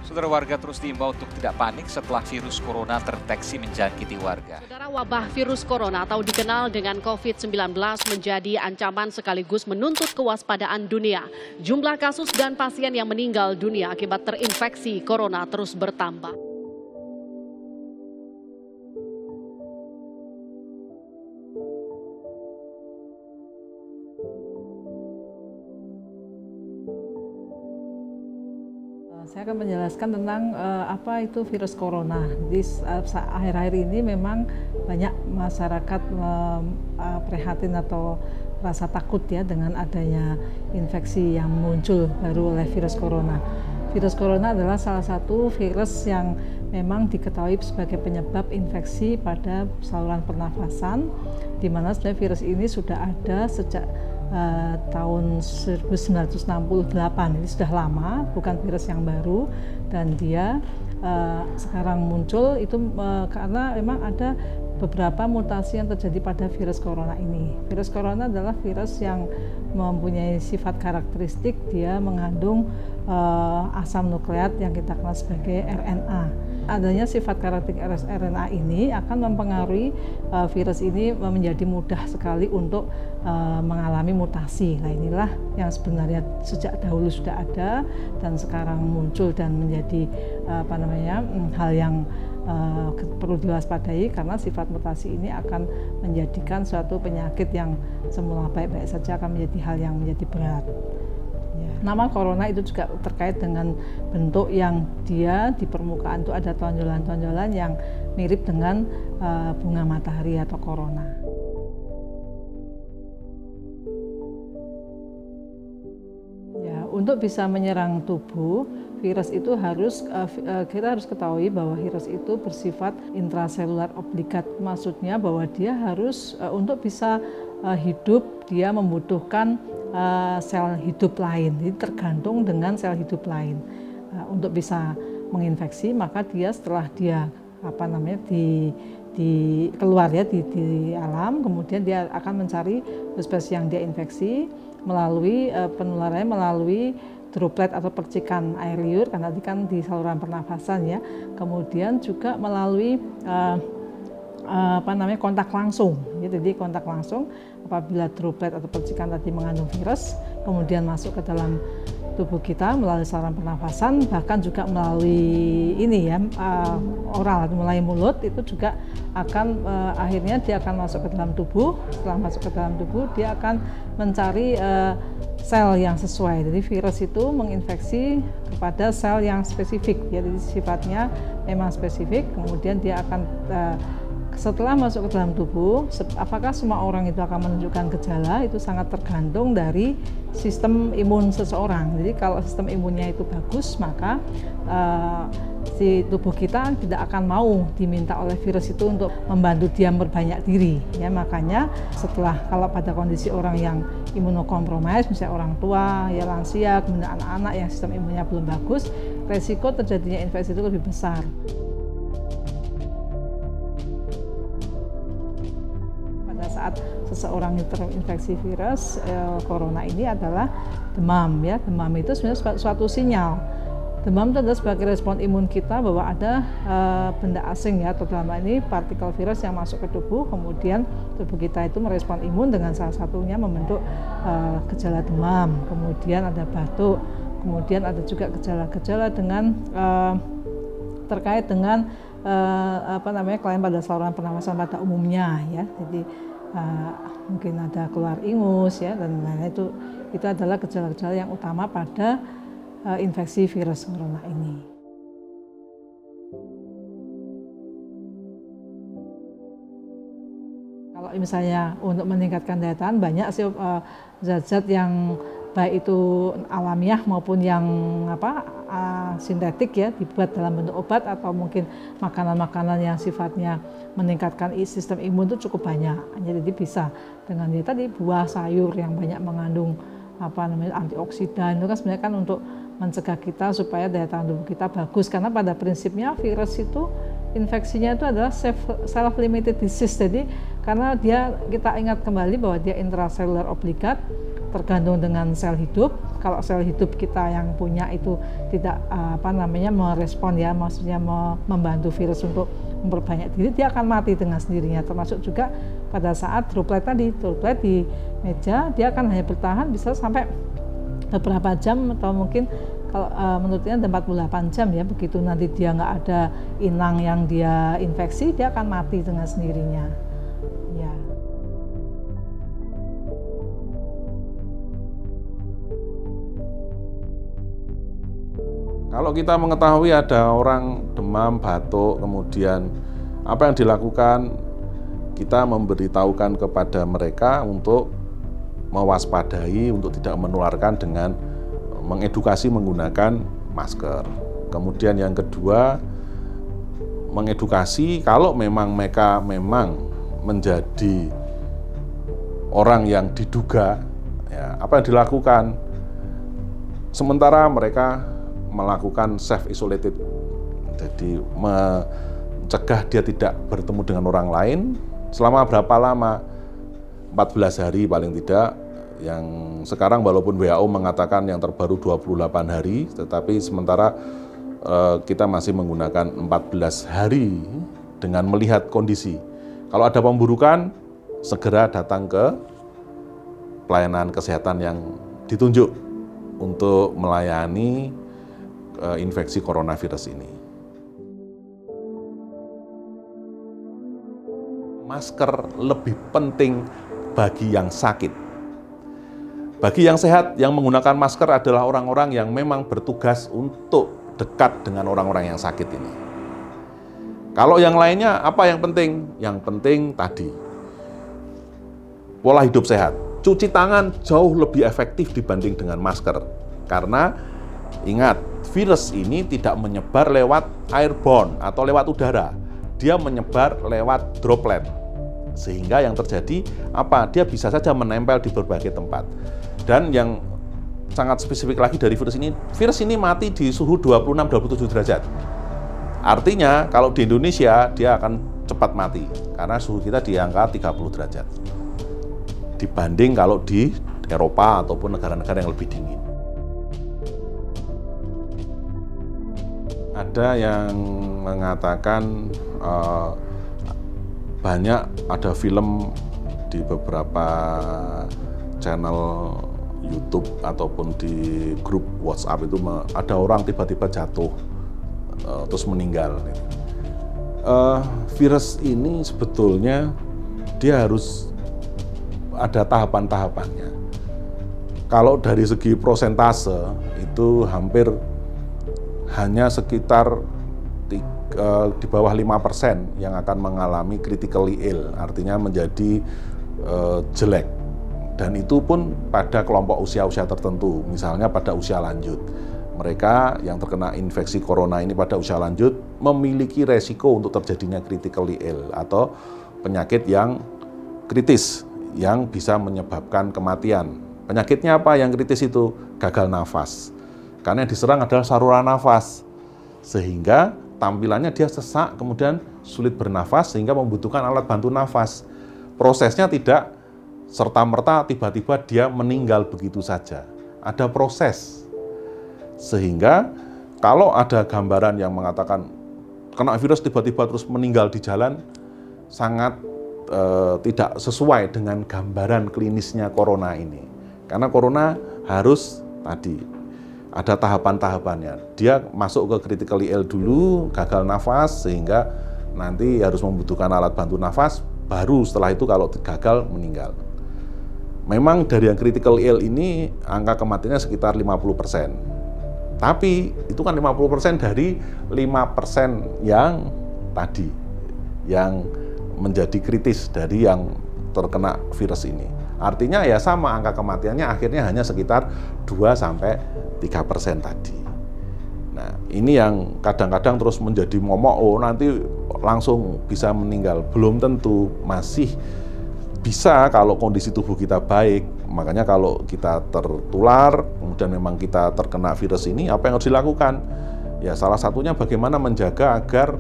Saudara, warga terus diimbau untuk tidak panik setelah virus corona terdeteksi menjangkiti warga. Saudara, wabah virus corona atau dikenal dengan COVID-19 menjadi ancaman sekaligus menuntut kewaspadaan dunia. Jumlah kasus dan pasien yang meninggal dunia akibat terinfeksi corona terus bertambah. Saya akan menjelaskan tentang apa itu virus corona. Jadi akhir-akhir ini memang banyak masyarakat prihatin atau rasa takut ya dengan adanya infeksi yang muncul baru oleh virus corona. Virus corona adalah salah satu virus yang memang diketahui sebagai penyebab infeksi pada saluran pernafasan, di mana sebenarnya virus ini sudah ada sejak tahun 1968. Ini sudah lama, bukan virus yang baru, dan dia sekarang muncul itu karena memang ada beberapa mutasi yang terjadi pada virus corona ini. Virus corona adalah virus yang mempunyai sifat karakteristik, dia mengandung asam nukleat yang kita kenal sebagai RNA. Adanya sifat karakteristik RNA ini akan mempengaruhi virus ini menjadi mudah sekali untuk mengalami mutasi. Nah, inilah yang sebenarnya sejak dahulu sudah ada dan sekarang muncul dan menjadi hal yang perlu diwaspadai, karena sifat mutasi ini akan menjadikan suatu penyakit yang semula baik-baik saja akan menjadi hal yang menjadi berat. Ya. Nama corona itu juga terkait dengan bentuk yang dia di permukaan itu ada tonjolan-tonjolan yang mirip dengan bunga matahari atau corona. Ya, untuk bisa menyerang tubuh, virus itu kita harus ketahui bahwa virus itu bersifat intraselular obligat. Maksudnya bahwa dia harus untuk bisa hidup, dia membutuhkan sel hidup lain, jadi tergantung dengan sel hidup lain. Untuk bisa menginfeksi, maka dia setelah dia keluar ya di alam, kemudian dia akan mencari spesies yang dia infeksi melalui penularannya melalui droplet atau percikan air liur, karena tadi kan di saluran pernafasan ya. Kemudian juga melalui kontak langsung. Jadi kontak langsung apabila droplet atau percikan tadi mengandung virus, kemudian masuk ke dalam tubuh kita melalui saluran pernafasan, bahkan juga melalui oral, melalui mulut, itu juga akan akhirnya dia akan masuk ke dalam tubuh. Setelah masuk ke dalam tubuh, dia akan mencari sel yang sesuai. Jadi virus itu menginfeksi kepada sel yang spesifik, jadi sifatnya memang spesifik. Kemudian dia akan setelah masuk ke dalam tubuh, apakah semua orang itu akan menunjukkan gejala, itu sangat tergantung dari sistem imun seseorang. Jadi kalau sistem imunnya itu bagus, maka si tubuh kita tidak akan mau diminta oleh virus itu untuk membantu dia berbanyak diri. Ya, makanya kalau pada kondisi orang yang imunokompromis, misalnya orang tua, ya lansia, kemudian anak-anak yang sistem imunnya belum bagus, resiko terjadinya infeksi itu lebih besar. Saat seseorang yang terinfeksi virus corona ini adalah demam ya. Demam itu sebenarnya suatu sinyal. Demam itu adalah sebagai respon imun kita bahwa ada benda asing ya, atau dalam hal ini partikel virus yang masuk ke tubuh, kemudian tubuh kita itu merespon imun dengan salah satunya membentuk gejala demam, kemudian ada batuk, kemudian ada juga gejala-gejala dengan terkait dengan kelainan pada saluran pernafasan pada umumnya ya. Jadi mungkin ada keluar ingus ya, dan lain-lain. Itu adalah gejala-gejala yang utama pada infeksi virus corona ini. Kalau misalnya untuk meningkatkan daya tahan, banyak sih zat-zat yang baik itu alamiah maupun yang sintetik ya, dibuat dalam bentuk obat atau mungkin makanan-makanan yang sifatnya meningkatkan sistem imun itu cukup banyak. Jadi bisa dengan tadi buah, sayur yang banyak mengandung antioksidan, itu kan sebenarnya kan untuk mencegah kita supaya daya tahan tubuh kita bagus, karena pada prinsipnya virus itu infeksinya itu adalah self-limited disease. Jadi karena kita ingat kembali bahwa dia intraselular obligat, tergantung dengan sel hidup. kalau sel hidup kita yang punya itu tidak merespon ya, maksudnya membantu virus untuk memperbanyak diri, dia akan mati dengan sendirinya. Termasuk juga pada saat droplet di meja, dia akan hanya bertahan bisa sampai beberapa jam atau mungkin kalau menurutnya 48 jam ya, begitu nanti dia nggak ada inang yang dia infeksi, dia akan mati dengan sendirinya. Ya. Kalau kita mengetahui ada orang demam, batuk, kemudian apa yang dilakukan, kita memberitahukan kepada mereka untuk mewaspadai, untuk tidak menularkan dengan mengedukasi menggunakan masker. Kemudian yang kedua, mengedukasi kalau memang mereka menjadi orang yang diduga, ya, apa yang dilakukan? Sementara mereka melakukan self-isolated, jadi mencegah dia tidak bertemu dengan orang lain selama berapa lama? 14 hari paling tidak. Yang sekarang walaupun WHO mengatakan yang terbaru 28 hari, tetapi sementara kita masih menggunakan 14 hari dengan melihat kondisi. Kalau ada pemburukan, segera datang ke pelayanan kesehatan yang ditunjuk untuk melayani infeksi coronavirus ini. Masker lebih penting bagi yang sakit. Bagi yang sehat, yang menggunakan masker adalah orang-orang yang memang bertugas untuk dekat dengan orang-orang yang sakit ini. Kalau yang lainnya, apa yang penting? Yang penting tadi, pola hidup sehat. Cuci tangan jauh lebih efektif dibanding dengan masker. Karena, ingat, virus ini tidak menyebar lewat airborne atau lewat udara. Dia menyebar lewat droplet. Sehingga yang terjadi, dia bisa saja menempel di berbagai tempat. Dan yang sangat spesifik lagi dari virus ini mati di suhu 26-27 derajat. Artinya kalau di Indonesia dia akan cepat mati karena suhu kita di angka 30 derajat. Dibanding kalau di Eropa ataupun negara-negara yang lebih dingin. Ada yang mengatakan banyak ada film di beberapa channel YouTube ataupun di grup WhatsApp itu ada orang tiba-tiba jatuh terus meninggal. Virus ini sebetulnya dia harus ada tahapan-tahapannya. Kalau dari segi prosentase itu hampir hanya sekitar di bawah 5% yang akan mengalami critically ill, artinya menjadi jelek. Dan itu pun pada kelompok usia-usia tertentu, misalnya pada usia lanjut. Mereka yang terkena infeksi corona ini pada usia lanjut memiliki resiko untuk terjadinya critically ill atau penyakit yang kritis yang bisa menyebabkan kematian. Penyakitnya apa yang kritis itu? Gagal nafas. Karena yang diserang adalah saluran nafas. Sehingga tampilannya dia sesak, kemudian sulit bernafas sehingga membutuhkan alat bantu nafas. Prosesnya tidak serta-merta tiba-tiba dia meninggal begitu saja. Ada proses. Sehingga kalau ada gambaran yang mengatakan kena virus tiba-tiba terus meninggal di jalan, sangat tidak sesuai dengan gambaran klinisnya corona ini. Karena corona harus tadi ada tahapan-tahapannya. Dia masuk ke critically ill dulu, gagal nafas, sehingga nanti harus membutuhkan alat bantu nafas, baru setelah itu kalau gagal meninggal. Memang dari yang critical ill ini angka kematiannya sekitar 50%. Tapi itu kan 50% dari 5% yang tadi, yang menjadi kritis dari yang terkena virus ini. Artinya ya sama, angka kematiannya akhirnya hanya sekitar 2-3% tadi. Nah, ini yang kadang-kadang terus menjadi momok, nanti langsung bisa meninggal. Belum tentu, masih bisa kalau kondisi tubuh kita baik. Makanya kalau kita tertular, kemudian memang kita terkena virus ini, apa yang harus dilakukan? Ya salah satunya bagaimana menjaga agar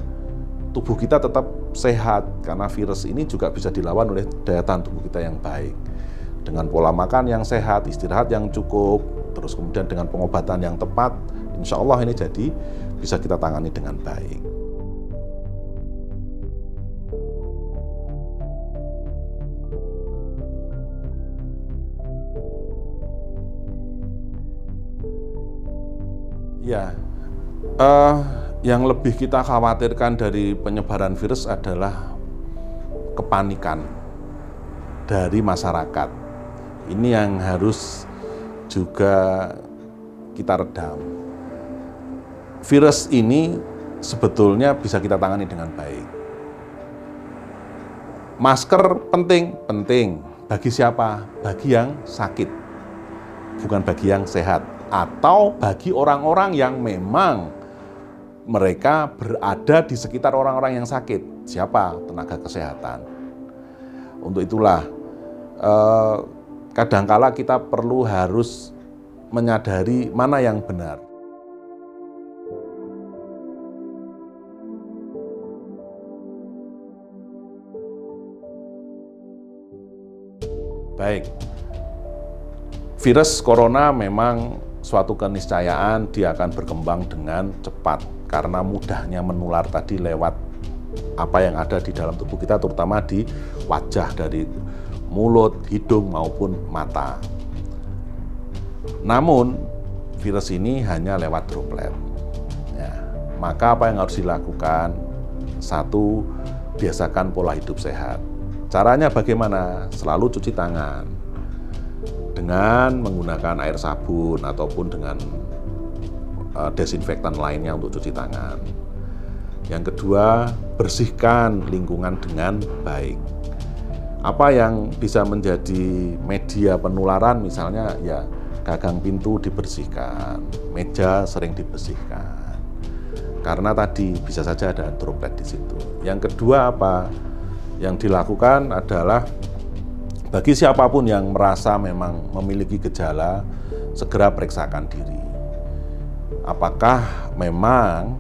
tubuh kita tetap sehat. Karena virus ini juga bisa dilawan oleh daya tahan tubuh kita yang baik. Dengan pola makan yang sehat, istirahat yang cukup, terus kemudian dengan pengobatan yang tepat, insya Allah ini jadi bisa kita tangani dengan baik. Ya, yang lebih kita khawatirkan dari penyebaran virus adalah kepanikan dari masyarakat. Ini yang harus juga kita redam. Virus ini sebetulnya bisa kita tangani dengan baik. Masker penting. Bagi siapa? Bagi yang sakit, bukan bagi yang sehat. Atau bagi orang-orang yang memang mereka berada di sekitar orang-orang yang sakit. Siapa? Tenaga kesehatan. Untuk itulah, kadangkala kita harus menyadari mana yang benar. Baik, virus corona memang suatu keniscayaan dia akan berkembang dengan cepat karena mudahnya menular tadi lewat apa yang ada di dalam tubuh kita, terutama di wajah, dari mulut, hidung maupun mata. Namun virus ini hanya lewat droplet. Ya, maka apa yang harus dilakukan? Satu, biasakan pola hidup sehat. Caranya bagaimana? Selalu cuci tangan dengan menggunakan air sabun ataupun dengan desinfektan lainnya untuk cuci tangan. Yang kedua, bersihkan lingkungan dengan baik. Apa yang bisa menjadi media penularan, misalnya ya gagang pintu dibersihkan, meja sering dibersihkan. Karena tadi bisa saja ada droplet di situ. Yang kedua apa? Yang dilakukan adalah bagi siapapun yang merasa memang memiliki gejala, segera periksakan diri. Apakah memang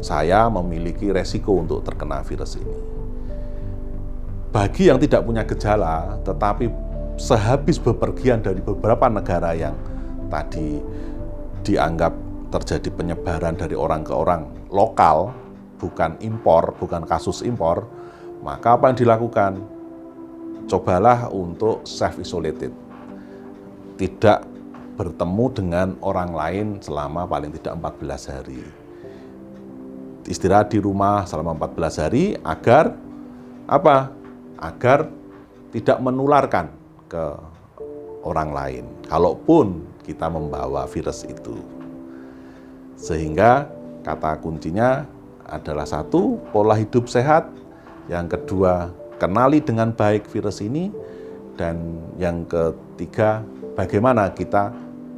saya memiliki resiko untuk terkena virus ini? Bagi yang tidak punya gejala, tetapi sehabis bepergian dari beberapa negara yang tadi dianggap terjadi penyebaran dari orang ke orang lokal, bukan impor, bukan kasus impor, maka apa yang dilakukan? Cobalah untuk self-isolated, tidak bertemu dengan orang lain selama paling tidak 14 hari. Istirahat di rumah selama 14 hari agar apa? Agar tidak menularkan ke orang lain, kalaupun kita membawa virus itu. Sehingga kata kuncinya adalah satu, pola hidup sehat. Yang kedua, kenali dengan baik virus ini, dan yang ketiga, bagaimana kita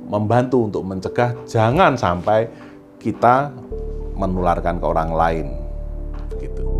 membantu untuk mencegah jangan sampai kita menularkan ke orang lain. Begitu.